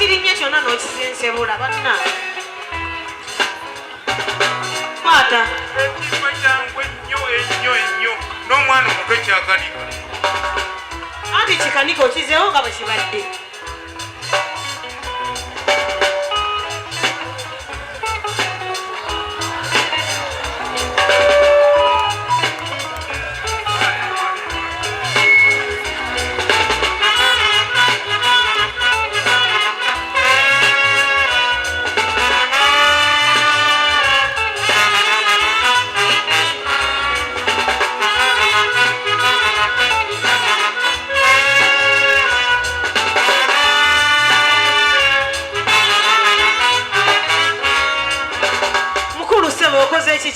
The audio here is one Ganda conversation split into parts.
kirinnya kyonna n'okisensebula banna kwata ekirwa kyangwe ennyo n'omwana omuto kyakanika anti kikanika okizeewo nga bwe kibadde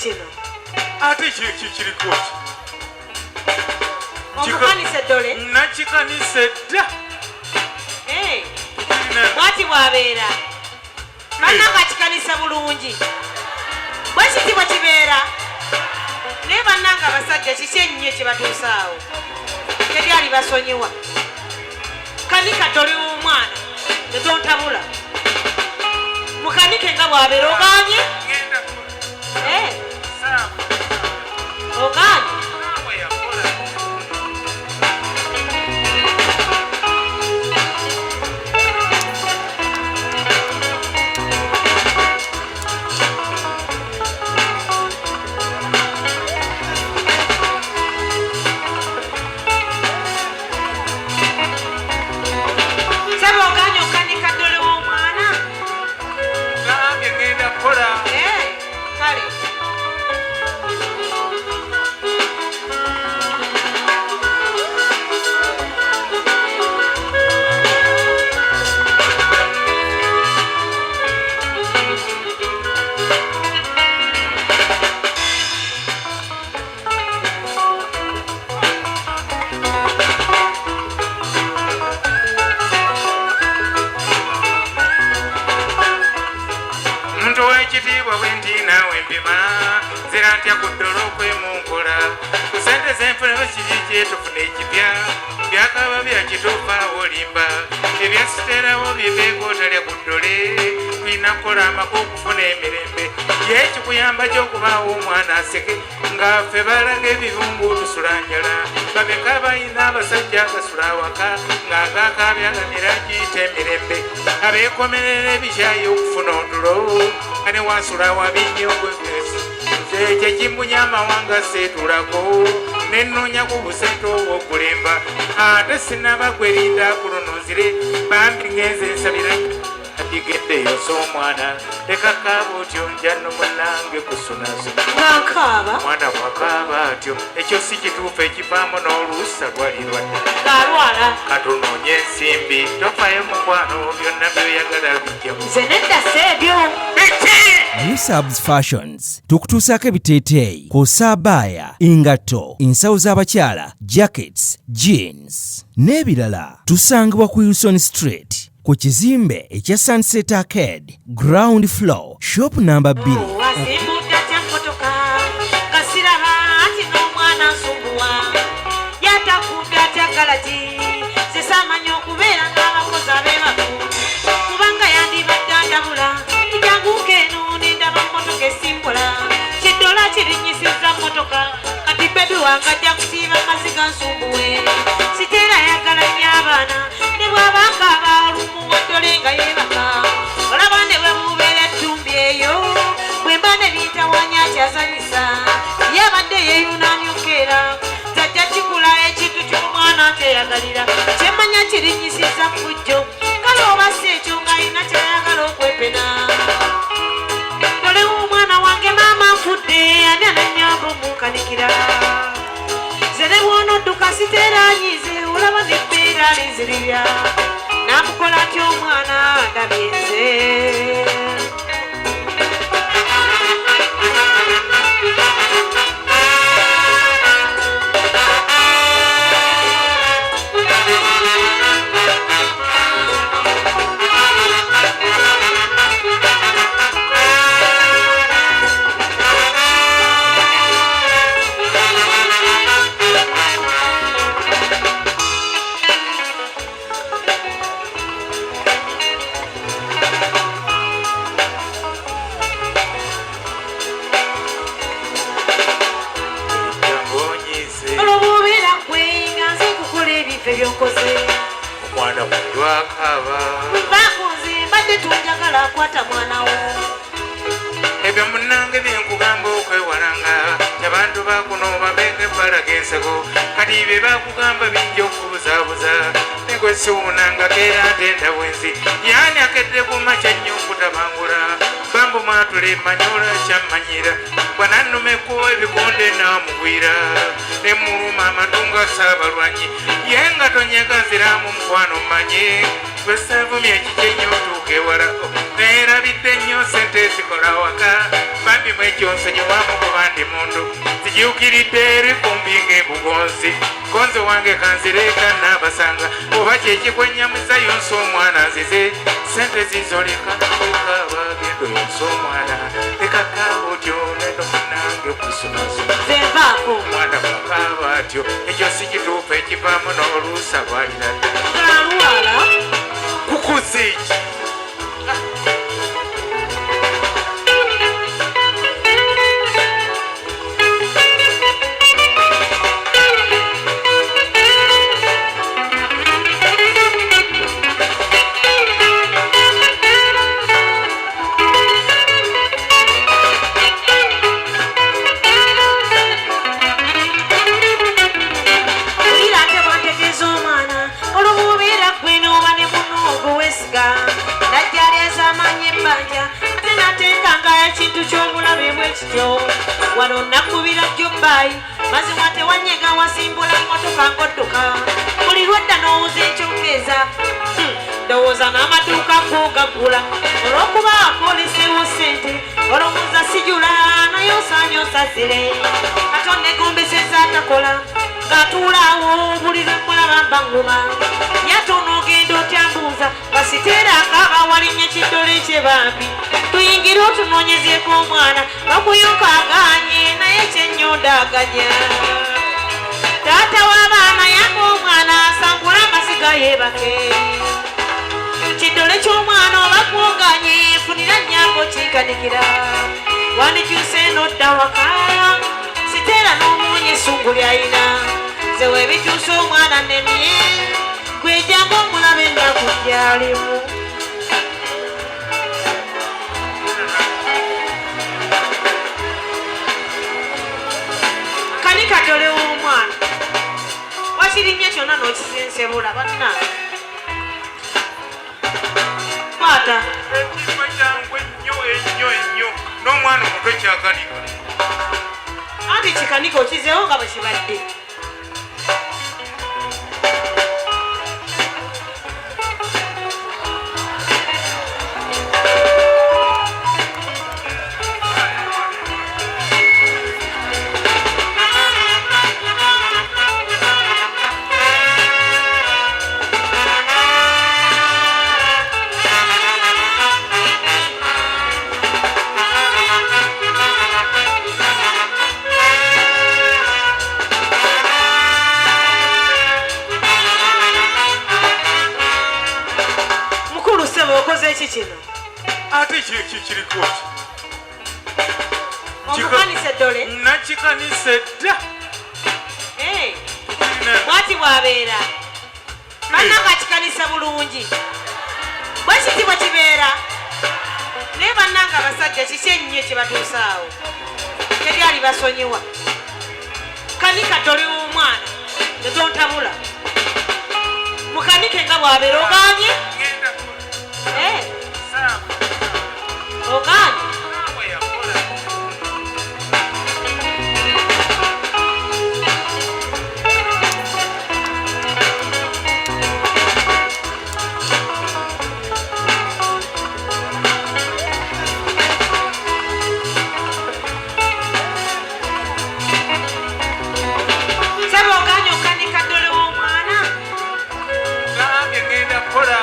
kino ate kiriko omukanise ddole nakikanise dda bwati bwabeera bannanga kikanisa bulungi bwe kiti bwe kibeera naye bannanga abasajja kiki ennyo kyebatuusaawo tebyali basonyiwa kanika ddole w'omwana netontabula mukanike nga bwabeera oganye oganye tufune ekipya byakaba byakituufa olimba ebyasiterawo bibeeko otalya ku ddole tulina kukola amaka okufuna emirembe yekikuyamba kyokubaawo omwana aseke nga ffe balaga ebibungu tusulanjala babeka balina abasajja agasula awaka ng'agaakabyaganira giyita emirembe abeekomerera ebikyayi okufuna otulo nga ne wasula wabinyongwegesi nze kyekimbunya amawanga seetulako nenoonya ku busente obw'okulemba ate sinabagwerinda kulunuzire bambi ngenze nsabira adigeddeyo s'omwana tekakaaba otyo njanno munange kusunasuna ng'akaaba mwana bw'akaaba atyo ekyo si kituufu ekivaamu n'oluusa lwalirwadde ng'alwala katunoonye ensimbi tofayo mukwano byonna byoyagala bijjamu nze nedda seebyo New Subs Fashions tukutuusaako ebiteeteeyi kosaabaaya engatto ensawo z'abakyala jackets jeans n'ebirala tusangibwa ku Wilson Street ku kizimbe ekya Sunset Arcade ground floor shop number 2 wasimbudde atya mmotoka kasiraba ati n'omwana nsumbuwa yatakudde atya galagi sisamanya okubeera ng'abakozi ab'ebakulu kubanga yandibadde andabula ijanguka eno nendaba mmotoka esimpola kiddola kirinyisiza mmotoka kati bebi wange ajja kusiiba maziga nsumbuwe siteera yagala nnyo abaana ne bw'abanga abalumuwa ddole nga yeebaka olaba ne bwe mubeera ettumbi eyo bwe mba ne biyitawanya akyazanyisa yabadde yeeyunaamyokeera tajja kigula ekintu ky'omwana kyeyagalira kyemmanya kirinyisiza fujjo kale oba si ekyo ng'alina kyayagala okwepena dole w'omwana wange maama nfudde ani ananyamba omunkanikira zere bw'onodduka siteeranyize olaba nebbeera linzirira namukola atya omwana ndabyenze ebife byokoze omwana mundo akaaba bakunzi mbadde tunjagala akwata mwanawo ebyo munnange byenkugamba okwewalanga abantu bakuno babenge balaga ensego kati bye bakugamba bijja okubuzaabuza negwe siwunanga keera agenda bwenzi yaani akedde kumakya nnyo okutabangula bambu mwatule manyola kyammanyira bwanannumekuwa ebikonde naamugwira ne muluma amatunga saabalwanyi ye nga tonyega nziramu mukwano mmanye bwesavumya ekikyenyo otuuka ewala neerabidde nnyo sente ezikola waka bambi mu ekyonsonyi wamu kuba ndi mundu zijuukiridde eri kumbi ng'ebugonzi gonzi wange kanzireeka naabasanga oba kyekikwenyamuza yonsa omwana nzize sente zizoleka okaaba gendo yonsa omwana lekakaaba otyo neno munange okusunasuna zevaako omwana bwakaaba atyo ekyo si kituufu ekivaamu n'oluusa bwalina ngaalwala kukuza eki ekintu ky'omulabemu ekityo wano nakubira jjobbayi mazima tewanyega wasimbula motoka ngoddoka buli lwadda n'owuza ekyongeeza ndowooza n'amaduuka gogaggula olw'okuba akooliseewo ssente olowooza sijula naye osaanye osasire katonda egombeseza atakola ng'atuulaawo buli lwe mulaba mba nguma yatono ogenda otyambuuza basiteera akaaba walinnya ekiddole ekyebambi tuyingire otunoonyezeeko omwana bakuyoka aganye naye kyennyonda aganya taata w'abaana yanga omwana asangula amasiga yeebake kiddole ky'omwana oba kwoganye funira nnyako kikanikira wandikyuse n'odda waka siteera n'omuwonya essungu ly'ayina zewe bituuse omwana nemye gwejanga omulaba ennaku gyalimu kanikatole w'omwana wakirinnya kyonna n'okisensebula banna kwata ekirwa kyangwe ennyo n'omwana omuto kyakanika anti kikanika okizeewo nga bwe kibadde okoze eki kino ate kyeki kiriko omukanisa eddole nakikanisa edda bwati bwabeera bannanga kikanisa bulungi bwe kiti bwe kibeera naye bannanga abasajja kiki ennyo ekibatuusaawo teryali basonyiwa kanika toli w'omwana tetontabula mukanike nga bwabeera oganye oganye sebo oganye okanika ddole w'omwana gambye ngenda kukola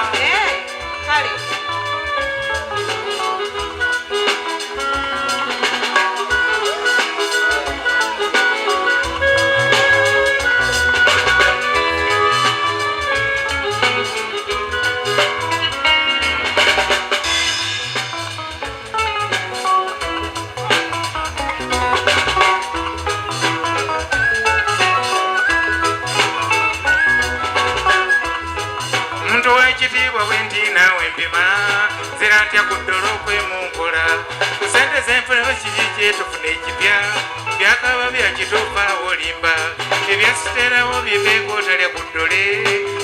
kale wekitiibwa bwendi naawe mpima nzira ntya ku ddolo okwemunkola ku sente zenfuneko kiki kyetufuna ekipya byakaba byakituufa olimba ebyasiterawo bibeeko otalya ku ddole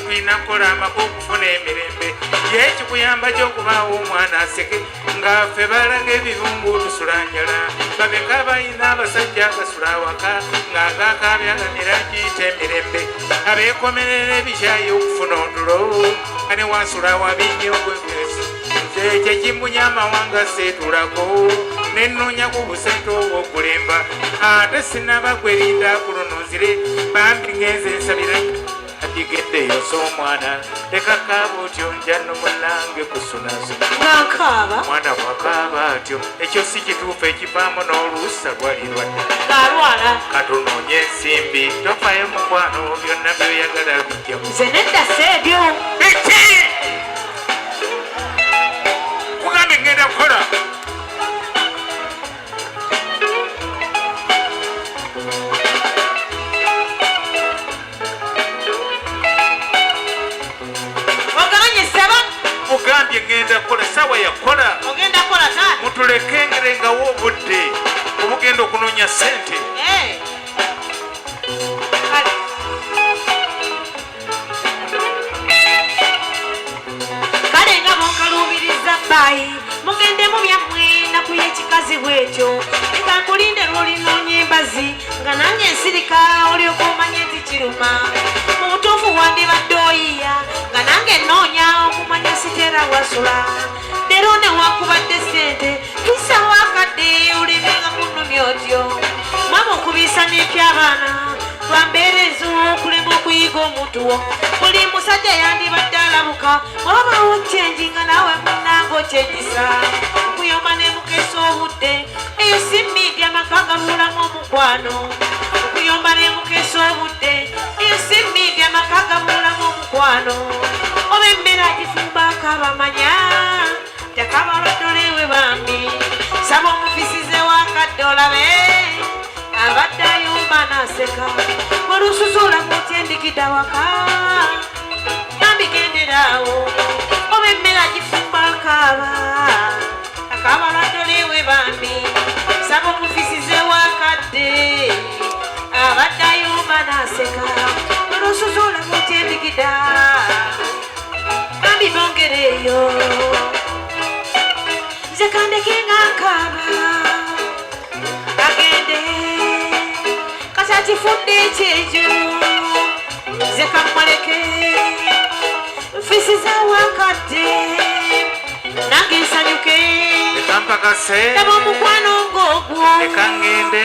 tulina kukola amaka okufuna emirembe yekikuyamba kyokubaawo omwana aseke nga ffe balaga ebibungu tusula njala babeka balina abasajja agasula awaka ng'agaakabyaganira kiyita emirembe abeekomerera ebikyayi okufuna otulo ane wansula wabinyogwegwesi kyekimunya amawanga seetulako nenoonya ku busente obwokulemba ate sinabagwerinda kulunuzire bambi ngenze nsabira adigeddeyo soomwana tekakaaba otyo njano munange kusunasuna nakaaba mwana bwakaaba atyo ekyo si kituufu ekivaamu n'oluusa lwali lwadde alwala katunoonye ensimbi tofayo mukwano byonna byoyagala bijjamu nze nedda seebyo biki kugambe ngenda kukola oganye saba mugambye ngenda kukola sawa yakola ogenda kola taata mutulekengerengawo obudde obugenda okunoonya ssente kale kale nga bonkaluubiriza bbayi mugende mu byammwe naku y'ekikazi bwekyo eka nkulinde lw'olinoonya embazi nga nange ensirika olyoka omanye nti kiruma mu butuufu wandibadde oyiya nga nange nnoonya okumanya sitera wasula leero newakubadde ssente twisa wakadde olimenga kunnumya otyo mwaba okubiisa n'eby'abaana twambeerezo okulema okuyiga omutuwo buli musajja yandibadde alabuka wabawo kyenji nga naawe munnanga okyenjisa okuyomba nemukesa obudde eyo si midia maka gabuulamu omukwano okuyomba nemukesa obudde eyo si midia maka gabuulamu omukwano oba emmere agifumba akabamanya takabalwadolewe bambi saba omufisize wakadde olabe abadde ayumba naseka bwelusuzula mutyendikidda waka nambigenderaawo oba emmere agifumba akaaba akabalwadolewe bambi saba omufisize wakadde abadde ayumba naseka bwelusuzula mutyendikidda nambi bongereeyo nze kandekenga nkaaba agende kakyakifudde ekyejo nze kamuleke nfisiza wakadde nange nsanyuke ekampakase aba omukwano ng'ogwo ekangende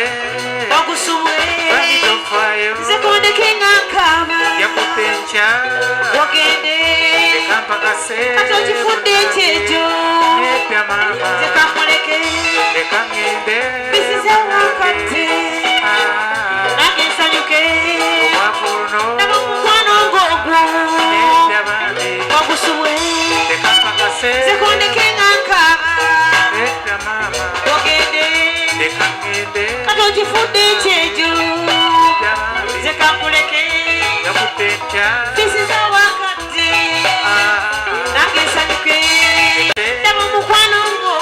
ogusubwe banitofayo nze kondekenga nkaaba yakutte enkya ogende ekampakase kakyakifudde ekyejo nedda maama nze kamuleke ekangende nfisiza wakadde nange nsanyuke obwakuno aba omukwano ng'ogwo nedda bambi ogusubwe ekampakase zekondekenga nkaaba nedda maama ogende ekangende kati ogifudde ekyejo nedda bambi zekamuleke yakutte enkya fisiza wakadde nange nsanyuke aba omukwano ng'ogwo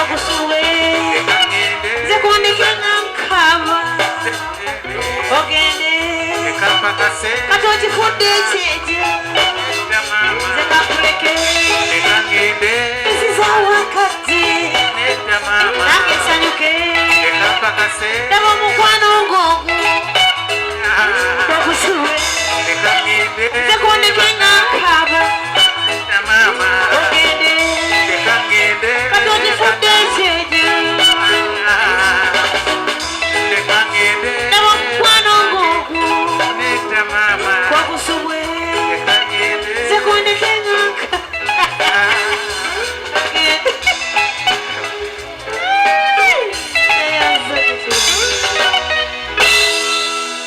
ogusubwe ekangende zekondekenga nkaaba ogende ekampakase kati ogifudde ekyejo nedda maama zekamuleke ekangende fisiza wakadde nedda maama nange nsanyuke ekampakase aba omukwano ng'ogwo ogusubwe ekangende zekondekenga nkaaba nedda maama ogende ekangende kati ogifudde ekyejo ekangende aba omukwano ng'ogwo nedda maama ogusubwe ekangende zekondekenga nkaaba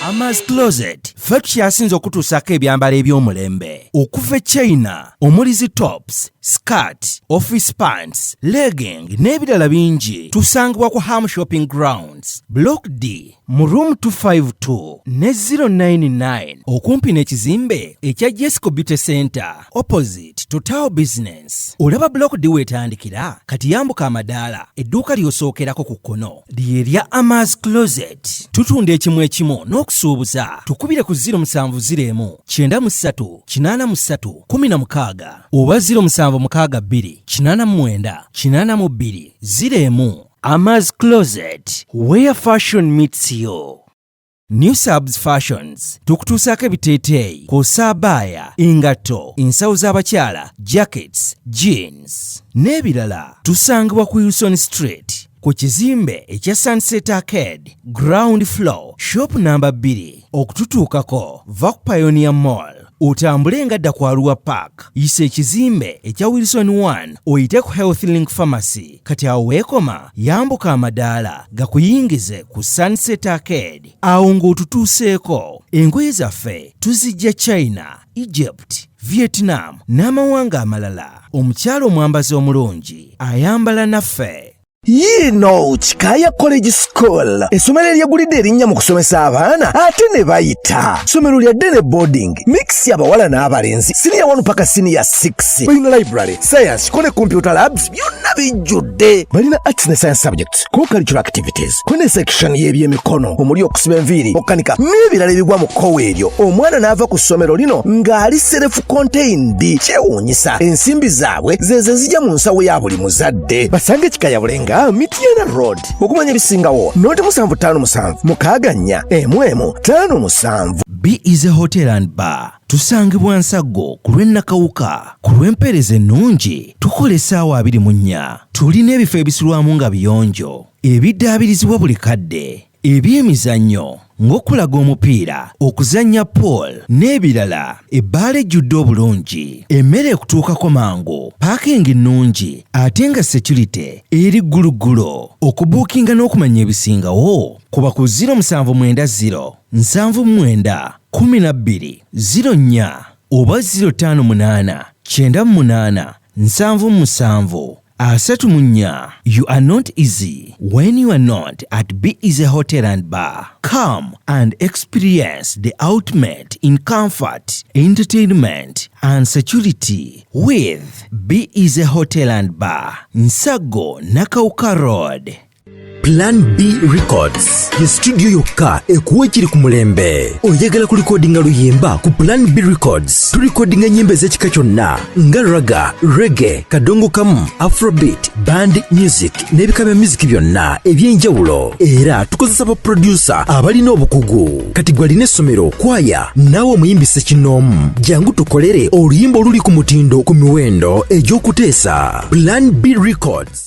Ama's Closet ffe tukyasinze okutuusako ebyambalo eby'omulembe okuva e China omuli zi tops, skirt, office pants, legging n'ebirala bingi tusangibwa ku Ham Shopping Grounds Block D mu room 252 ne 099 okumpi n'ekizimbe ekya Jesco Beauty Center opposite to Tower Business. Olaba block D wetandikira kati yambuka amadaala edduuka ly'osookerako ku kkono ly'erya Ama's Closet. Tutunda ekimu ekimu n'okusuubuza. Tukubire ku 0701 93 83 16 oba 0762 89 82 01. Ama's Closet, where fashion meets you. New Subs Fashions tukutuusaako ebiteeteeyi kw'ossa abaya, engatto, ensawo z'abakyala, jackets, jeans n'ebirala. Tusangibwa ku Wilson Street ku kizimbe ekya Sunset Arcade ground floor shop number 2. Okututuukako va ku Pioneer Mall otambule ngadda ku Arua Park, yisa ekizimbe ekya Wilson 1 oyite ku Health Link Pharmacy. Kati awo weekoma yambuka amadaala gakuyingize ku Sunset Arcade. Awo ng'otutuuseeko engoye zaffe tuzijja China, Egypt, Vietnam n'amawanga amalala. Omukyala omwambazi omulungi ayambala naffe. Yino Chikaya College School essomero eryegulidde erinnya mu kusomesa abaana ate ne bayita ssomero lya Dene Boarding mix y'abawala n'abalenzi senior 1 paka senior 6. Balina library, science, kone computer labs byonna bijjudde. Balina arts ne science subjects, co-curricular activities, kone section y'ebyemikono omuli okusiba enviiri, okukanika n'ebirala ebigwa mu kkowe eryo. Omwana n'ava ku ssomero lino ng'ali self contained. Kyewuunyisa ensimbi zaabwe zeze zijja mu nsawo ya buli muzadde. Basange Chikaya Bulenga Mitiana Road. Okumanya ebisingawo noti 757 mukaganya emwemu 57. B is a hotel and bar. Tusangibwa Nsago ku lw'Ennakawuka. Ku lw'empeereza ennungi tukola essaawa 24. Tulina ebifo ebisulwamu nga biyonjo, ebiddaabirizibwa buli kadde, ebyemizannyo ng'okulaga omupiira, okuzannya pool n'ebirala. Ebbaala ejjudde obulungi, emmere ekutuukako mangu, paakingi nnungi ate nga security eri gguluggulo. Okubuukinga n'okumanya ebisingawo kuba ku 0790 79 12 04 oba 058 98 77 34. You are not easy when you are not at B is a hotel and bar. Come and experience the ultimate in comfort, entertainment and security with B is a hotel and bar. Nsago Nakauka Road. Plan B Records ye studio yokka ekuwa ekiri ku mulembe. Oyagala kulikodinga luyimba ku Plan B Records. Tulikodinga nyimbe z'ekika kyonna nga raga, reggae, kadongo kamu, afrobeat, band music n'ebika music byonna ebyenjawulo. Era tukozesa ba producer abalina obukugu. Kati gwalina essomero, kwaya, naawe omuyimbise kinoomu. Jangu tukolere oluyimba oluli ku mutindo ku miwendo egy'okuteesa. Plan B Records.